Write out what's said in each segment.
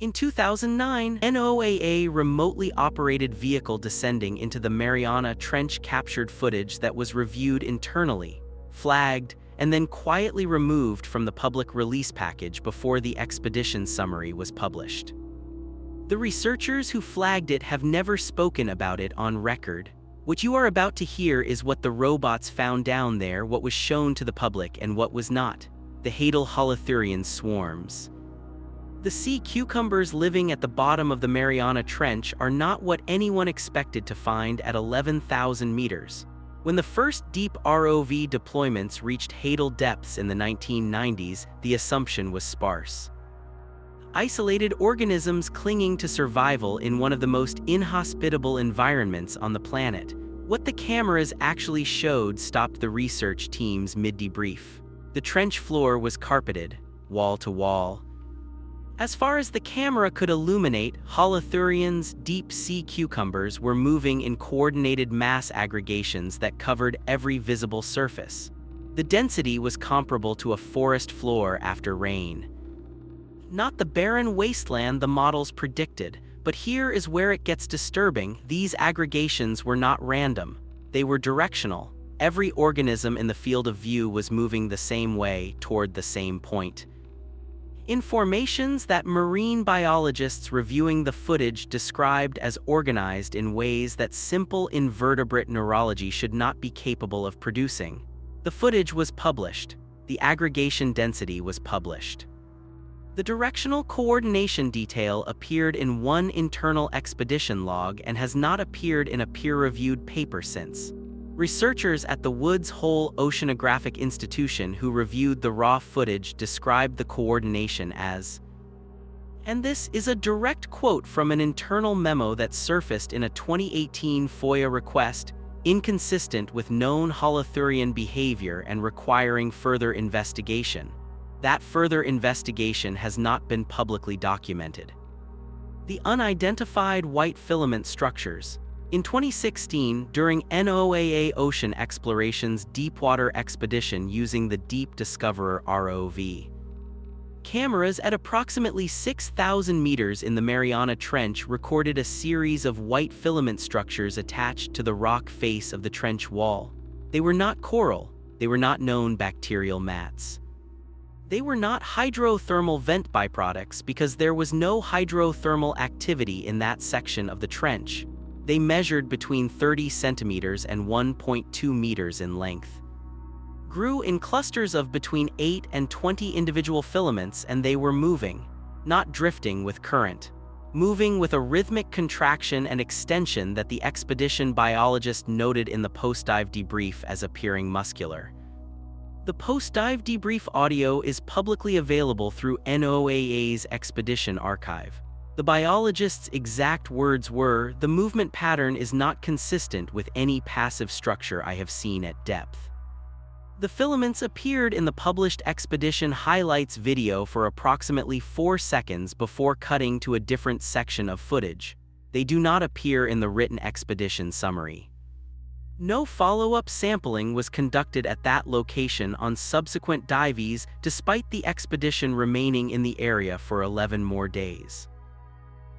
In 2009, NOAA remotely operated vehicle descending into the Mariana Trench captured footage that was reviewed internally, flagged, and then quietly removed from the public release package before the expedition summary was published. The researchers who flagged it have never spoken about it on record. What you are about to hear is what the robots found down there, what was shown to the public and what was not. The Hadal Holothurian swarms. The sea cucumbers living at the bottom of the Mariana Trench are not what anyone expected to find at 11,000 meters. When the first deep ROV deployments reached Hadal depths in the 1990s, the assumption was sparse. Isolated organisms clinging to survival in one of the most inhospitable environments on the planet. What the cameras actually showed stopped the research teams mid-debrief. The trench floor was carpeted, wall to wall. As far as the camera could illuminate, Holothurian's deep sea cucumbers were moving in coordinated mass aggregations that covered every visible surface. The density was comparable to a forest floor after rain. Not the barren wasteland the models predicted, but here is where it gets disturbing. These aggregations were not random. They were directional. Every organism in the field of view was moving the same way toward the same point. In formations that marine biologists reviewing the footage described as organized in ways that simple invertebrate neurology should not be capable of producing. The footage was published. The aggregation density was published. The directional coordination detail appeared in one internal expedition log and has not appeared in a peer-reviewed paper since. Researchers at the Woods Hole Oceanographic Institution who reviewed the raw footage described the coordination as, and this is a direct quote from an internal memo that surfaced in a 2018 FOIA request, inconsistent with known Holothurian behavior and requiring further investigation. That further investigation has not been publicly documented. The unidentified white filament structures. In 2016, during NOAA Ocean Exploration's deepwater expedition using the Deep Discoverer ROV, cameras at approximately 6,000 meters in the Mariana Trench recorded a series of white filament structures attached to the rock face of the trench wall. They were not coral, they were not known bacterial mats. They were not hydrothermal vent byproducts because there was no hydrothermal activity in that section of the trench. They measured between 30 centimeters and 1.2 meters in length. Grew in clusters of between 8 and 20 individual filaments, and they were moving, not drifting with current. Moving with a rhythmic contraction and extension that the expedition biologist noted in the post-dive debrief as appearing muscular. The post-dive debrief audio is publicly available through NOAA's Expedition Archive. The biologist's exact words were, "The movement pattern is not consistent with any passive structure I have seen at depth." The filaments appeared in the published expedition highlights video for approximately 4 seconds before cutting to a different section of footage. They do not appear in the written expedition summary. No follow-up sampling was conducted at that location on subsequent dives, despite the expedition remaining in the area for 11 more days.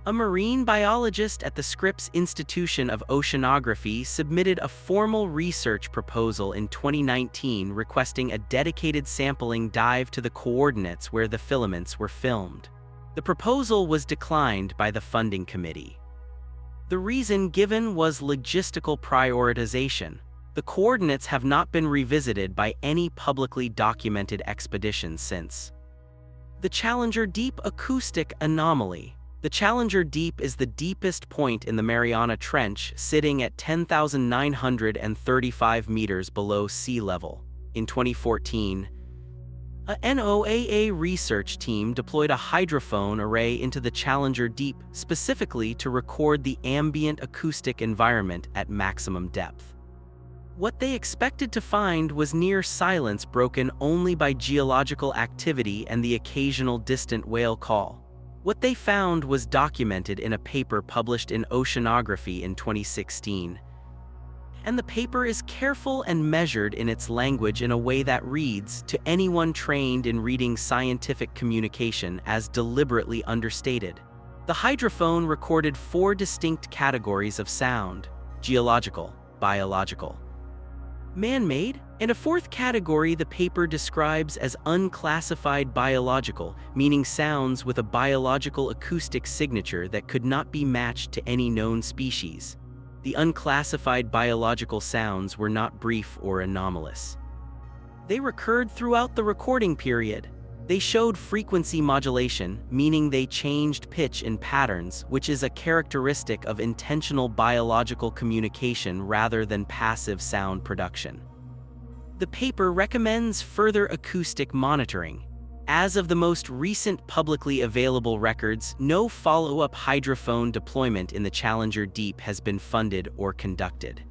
A marine biologist at the Scripps Institution of Oceanography submitted a formal research proposal in 2019 requesting a dedicated sampling dive to the coordinates where the filaments were filmed. The proposal was declined by the funding committee. The reason given was logistical prioritization. The coordinates have not been revisited by any publicly documented expedition since. The Challenger Deep Acoustic Anomaly. The Challenger Deep is the deepest point in the Mariana Trench, sitting at 10,935 meters below sea level. In 2014, a NOAA research team deployed a hydrophone array into the Challenger Deep specifically to record the ambient acoustic environment at maximum depth. What they expected to find was near silence broken only by geological activity and the occasional distant whale call. What they found was documented in a paper published in Oceanography in 2016. And the paper is careful and measured in its language in a way that reads, to anyone trained in reading scientific communication, as deliberately understated. The hydrophone recorded 4 distinct categories of sound: geological, biological, man-made, and a 4th category the paper describes as unclassified biological, meaning sounds with a biological acoustic signature that could not be matched to any known species. The unclassified biological sounds were not brief or anomalous. They recurred throughout the recording period. They showed frequency modulation, meaning they changed pitch in patterns, which is a characteristic of intentional biological communication rather than passive sound production. The paper recommends further acoustic monitoring. As of the most recent publicly available records, no follow-up hydrophone deployment in the Challenger Deep has been funded or conducted.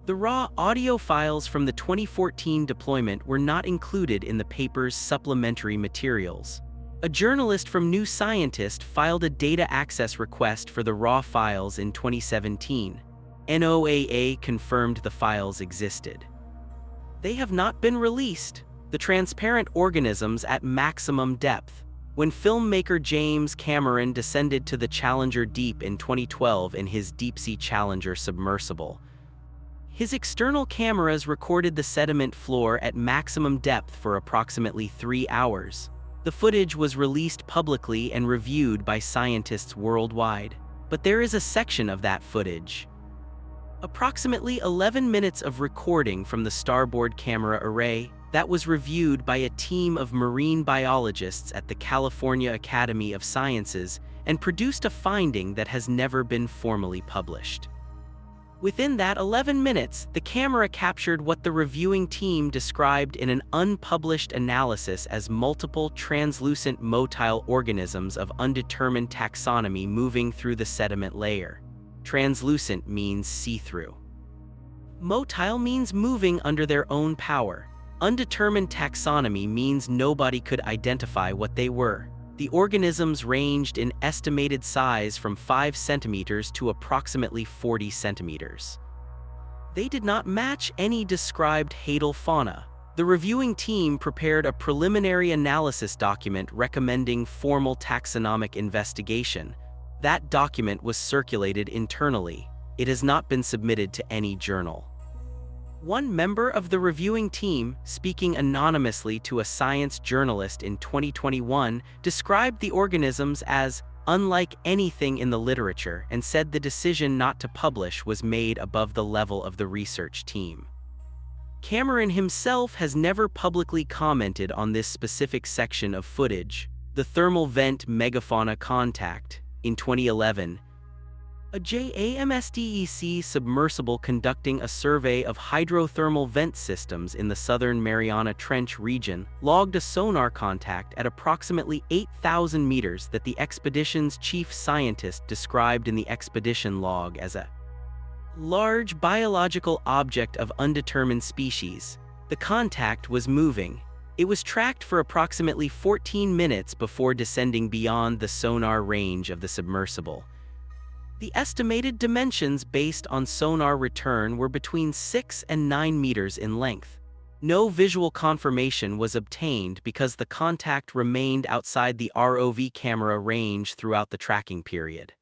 The raw audio files from the 2014 deployment were not included in the paper's supplementary materials. A journalist from New Scientist filed a data access request for the raw files in 2017. NOAA confirmed the files existed. They have not been released. The transparent organisms at maximum depth. When filmmaker James Cameron descended to the Challenger Deep in 2012 in his Deep-Sea Challenger submersible, his external cameras recorded the sediment floor at maximum depth for approximately 3 hours. The footage was released publicly and reviewed by scientists worldwide. But there is a section of that footage, approximately 11 minutes of recording from the starboard camera array, that was reviewed by a team of marine biologists at the California Academy of Sciences and produced a finding that has never been formally published. Within that 11 minutes, the camera captured what the reviewing team described in an unpublished analysis as multiple translucent motile organisms of undetermined taxonomy moving through the sediment layer. Translucent means see-through. Motile means moving under their own power. Undetermined taxonomy means nobody could identify what they were. The organisms ranged in estimated size from 5 centimeters to approximately 40 centimeters. They did not match any described Hadal fauna. The reviewing team prepared a preliminary analysis document recommending formal taxonomic investigation. That document was circulated internally. It has not been submitted to any journal. One member of the reviewing team, speaking anonymously to a science journalist in 2021, described the organisms as unlike anything in the literature and said the decision not to publish was made above the level of the research team. Cameron himself has never publicly commented on this specific section of footage. The thermal vent Megafauna contact. In 2011, a JAMSDEC submersible conducting a survey of hydrothermal vent systems in the southern Mariana Trench region logged a sonar contact at approximately 8,000 meters that the expedition's chief scientist described in the expedition log as a large biological object of undetermined species. The contact was moving. It was tracked for approximately 14 minutes before descending beyond the sonar range of the submersible. The estimated dimensions based on sonar return were between 6 and 9 meters in length. No visual confirmation was obtained because the contact remained outside the ROV camera range throughout the tracking period.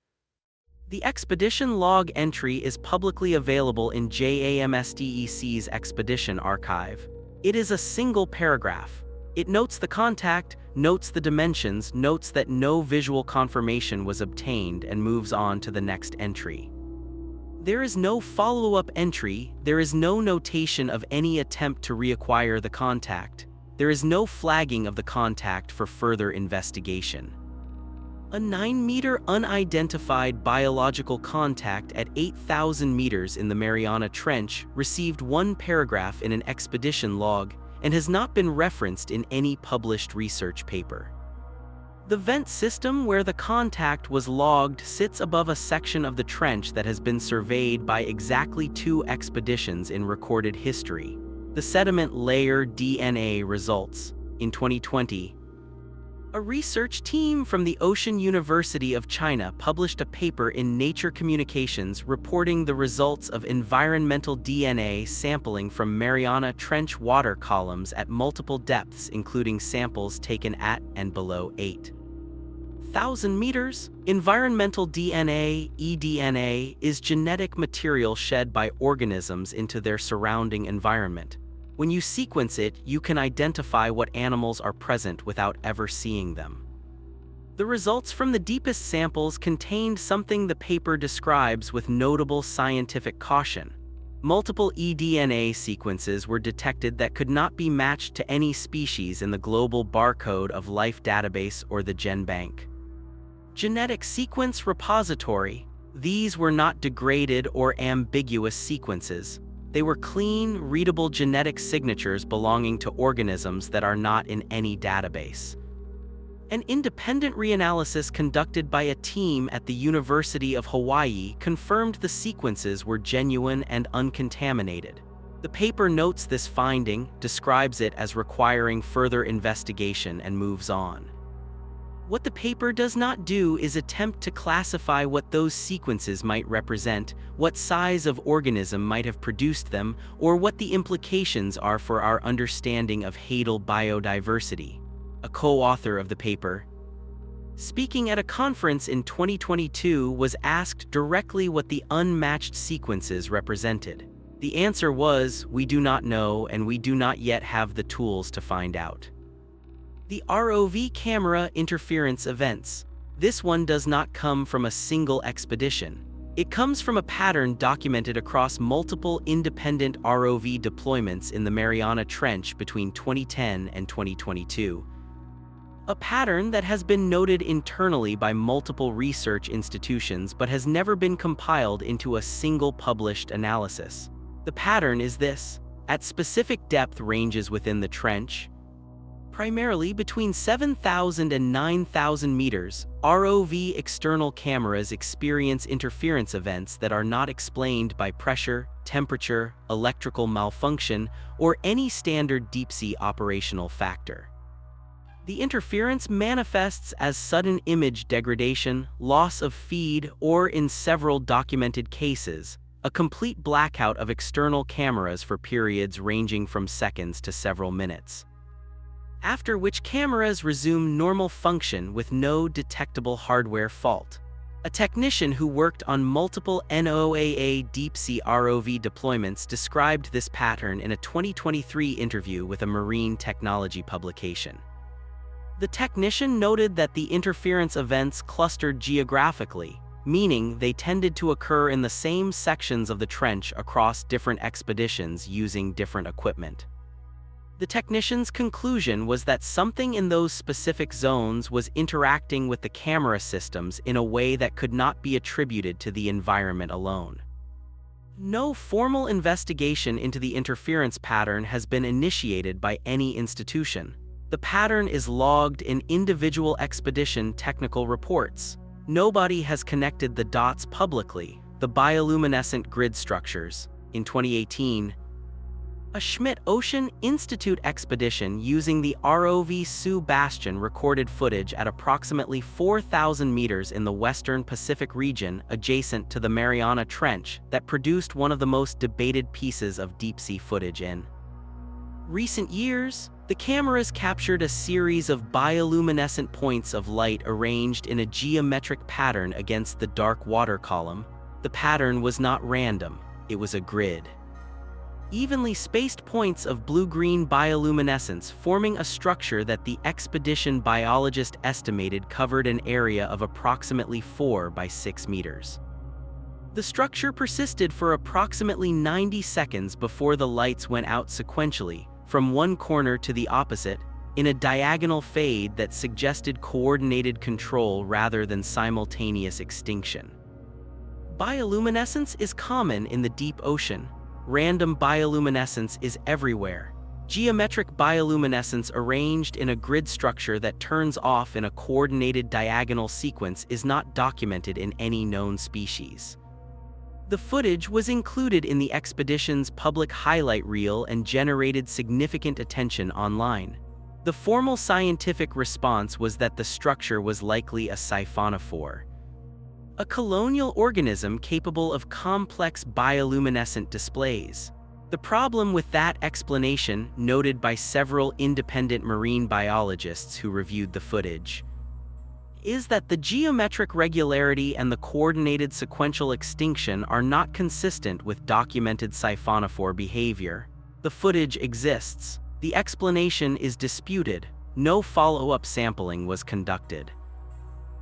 The expedition log entry is publicly available in JAMSDEC's Expedition Archive. It is a single paragraph. It notes the contact, notes the dimensions, notes that no visual confirmation was obtained, and moves on to the next entry. There is no follow-up entry, there is no notation of any attempt to reacquire the contact. There is no flagging of the contact for further investigation. A 9-meter unidentified biological contact at 8,000 meters in the Mariana Trench received one paragraph in an expedition log and has not been referenced in any published research paper. The vent system where the contact was logged sits above a section of the trench that has been surveyed by exactly 2 expeditions in recorded history. The sediment layer DNA results. In 2020, a research team from the Ocean University of China published a paper in Nature Communications reporting the results of environmental DNA sampling from Mariana Trench water columns at multiple depths, including samples taken at and below 8,000 7,000 meters? Environmental DNA, eDNA, is genetic material shed by organisms into their surrounding environment. When you sequence it, you can identify what animals are present without ever seeing them. The results from the deepest samples contained something the paper describes with notable scientific caution. Multiple eDNA sequences were detected that could not be matched to any species in the Global Barcode of Life database or the GenBank. Genetic Sequence Repository. These were not degraded or ambiguous sequences. They were clean, readable genetic signatures belonging to organisms that are not in any database. An independent reanalysis conducted by a team at the University of Hawaii confirmed the sequences were genuine and uncontaminated. The paper notes this finding, describes it as requiring further investigation, and moves on. What the paper does not do is attempt to classify what those sequences might represent, what size of organism might have produced them, or what the implications are for our understanding of Hadal biodiversity. A co-author of the paper, speaking at a conference in 2022, was asked directly what the unmatched sequences represented. The answer was, "We do not know, and we do not yet have the tools to find out." The ROV camera interference events. This one does not come from a single expedition. It comes from a pattern documented across multiple independent ROV deployments in the Mariana Trench between 2010 and 2022. A pattern that has been noted internally by multiple research institutions but has never been compiled into a single published analysis. The pattern is this: at specific depth ranges within the trench, primarily between 7,000 and 9,000 meters, ROV external cameras experience interference events that are not explained by pressure, temperature, electrical malfunction, or any standard deep-sea operational factor. The interference manifests as sudden image degradation, loss of feed, or in several documented cases, a complete blackout of external cameras for periods ranging from seconds to several minutes. After which cameras resume normal function with no detectable hardware fault. A technician who worked on multiple NOAA deep-sea ROV deployments described this pattern in a 2023 interview with a marine technology publication. The technician noted that the interference events clustered geographically, meaning they tended to occur in the same sections of the trench across different expeditions using different equipment. The technician's conclusion was that something in those specific zones was interacting with the camera systems in a way that could not be attributed to the environment alone. No formal investigation into the interference pattern has been initiated by any institution. The pattern is logged in individual expedition technical reports. Nobody has connected the dots publicly. The bioluminescent grid structures. In 2018, a Schmidt Ocean Institute expedition using the ROV Sioux Bastion recorded footage at approximately 4,000 meters in the western Pacific region adjacent to the Mariana Trench that produced one of the most debated pieces of deep-sea footage in recent years. The cameras captured a series of bioluminescent points of light arranged in a geometric pattern against the dark water column. The pattern was not random, it was a grid. Evenly spaced points of blue-green bioluminescence forming a structure that the expedition biologist estimated covered an area of approximately 4 by 6 meters. The structure persisted for approximately 90 seconds before the lights went out sequentially, from one corner to the opposite, in a diagonal fade that suggested coordinated control rather than simultaneous extinction. Bioluminescence is common in the deep ocean. Random bioluminescence is everywhere. Geometric bioluminescence arranged in a grid structure that turns off in a coordinated diagonal sequence is not documented in any known species. The footage was included in the expedition's public highlight reel and generated significant attention online. The formal scientific response was that the structure was likely a siphonophore, a colonial organism capable of complex bioluminescent displays. The problem with that explanation, noted by several independent marine biologists who reviewed the footage, is that the geometric regularity and the coordinated sequential extinction are not consistent with documented siphonophore behavior. The footage exists. The explanation is disputed. No follow-up sampling was conducted.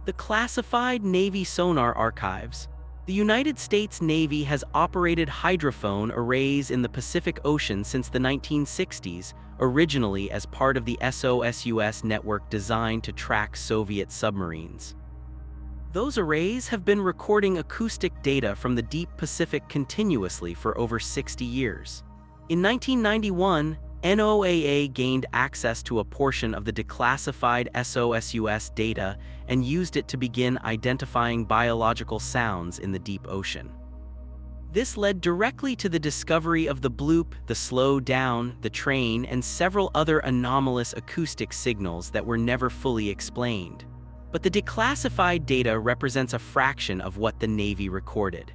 The classified Navy sonar archives. The United States Navy has operated hydrophone arrays in the Pacific Ocean since the 1960s, originally as part of the SOSUS network designed to track Soviet submarines. Those arrays have been recording acoustic data from the deep Pacific continuously for over 60 years. In 1991, NOAA gained access to a portion of the declassified SOSUS data and used it to begin identifying biological sounds in the deep ocean. This led directly to the discovery of the bloop, the slow down, the train, and several other anomalous acoustic signals that were never fully explained. But the declassified data represents a fraction of what the Navy recorded.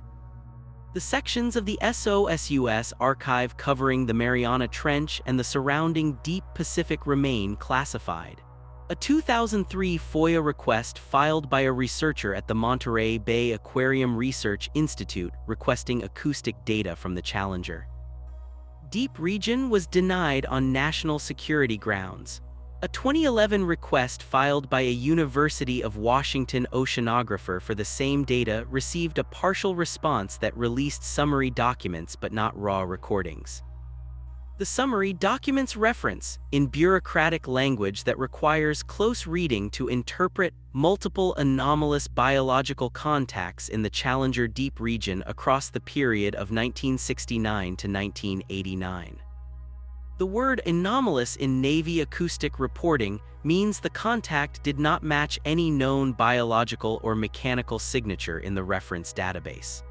The sections of the SOSUS archive covering the Mariana Trench and the surrounding deep Pacific remain classified. A 2003 FOIA request filed by a researcher at the Monterey Bay Aquarium Research Institute requesting acoustic data from the Challenger Deep region was denied on national security grounds. A 2011 request filed by a University of Washington oceanographer for the same data received a partial response that released summary documents but not raw recordings. The summary documents reference, in bureaucratic language that requires close reading to interpret, multiple anomalous biological contacts in the Challenger Deep region across the period of 1969 to 1989. The word anomalous in Navy acoustic reporting means the contact did not match any known biological or mechanical signature in the reference database.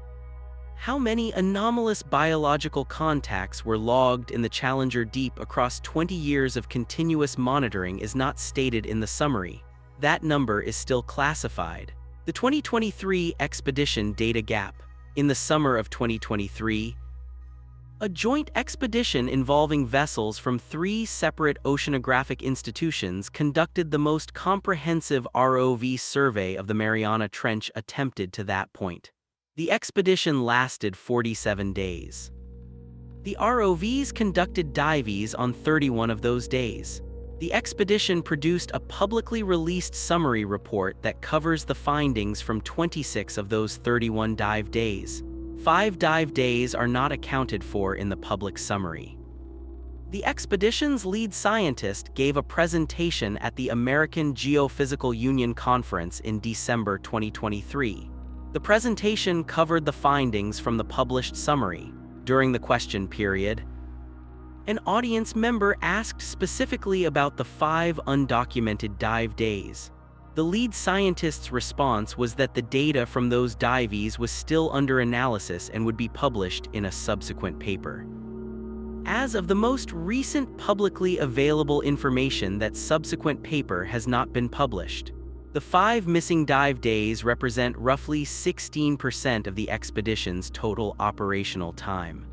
How many anomalous biological contacts were logged in the Challenger Deep across 20 years of continuous monitoring is not stated in the summary. That number is still classified. The 2023 expedition data gap. In the summer of 2023, a joint expedition involving vessels from 3 separate oceanographic institutions conducted the most comprehensive ROV survey of the Mariana Trench attempted to that point. The expedition lasted 47 days. The ROVs conducted dives on 31 of those days. The expedition produced a publicly released summary report that covers the findings from 26 of those 31 dive days. 5 dive days are not accounted for in the public summary. The expedition's lead scientist gave a presentation at the American Geophysical Union Conference in December 2023. The presentation covered the findings from the published summary. During the question period, an audience member asked specifically about the 5 undocumented dive days. The lead scientist's response was that the data from those dives was still under analysis and would be published in a subsequent paper. As of the most recent publicly available information, that subsequent paper has not been published. The 5 missing dive days represent roughly 16% of the expedition's total operational time.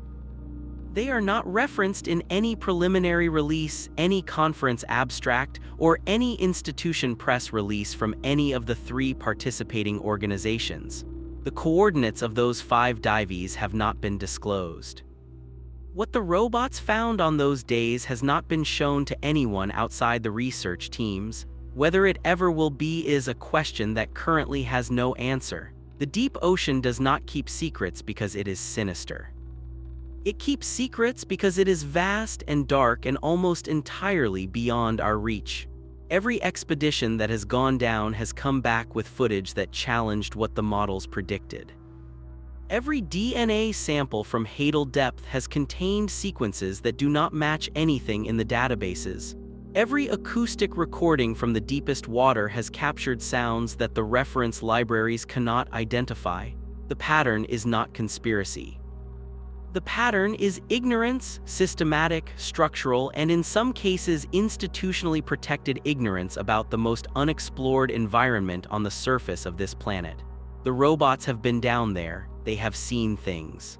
They are not referenced in any preliminary release, any conference abstract, or any institution press release from any of the 3 participating organizations. The coordinates of those 5 dives have not been disclosed. What the robots found on those days has not been shown to anyone outside the research teams. Whether it ever will be is a question that currently has no answer. The deep ocean does not keep secrets because it is sinister. It keeps secrets because it is vast and dark and almost entirely beyond our reach. Every expedition that has gone down has come back with footage that challenged what the models predicted. Every DNA sample from Hadal depth has contained sequences that do not match anything in the databases. Every acoustic recording from the deepest water has captured sounds that the reference libraries cannot identify. The pattern is not conspiracy. The pattern is ignorance, systematic, structural, and in some cases institutionally protected ignorance about the most unexplored environment on the surface of this planet. The robots have been down there, they have seen things.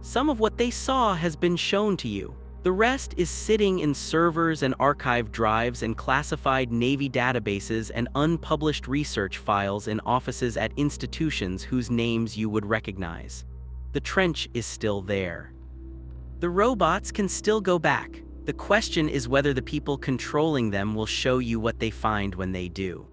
Some of what they saw has been shown to you. The rest is sitting in servers and archive drives and classified Navy databases and unpublished research files in offices at institutions whose names you would recognize. The trench is still there. The robots can still go back. The question is whether the people controlling them will show you what they find when they do.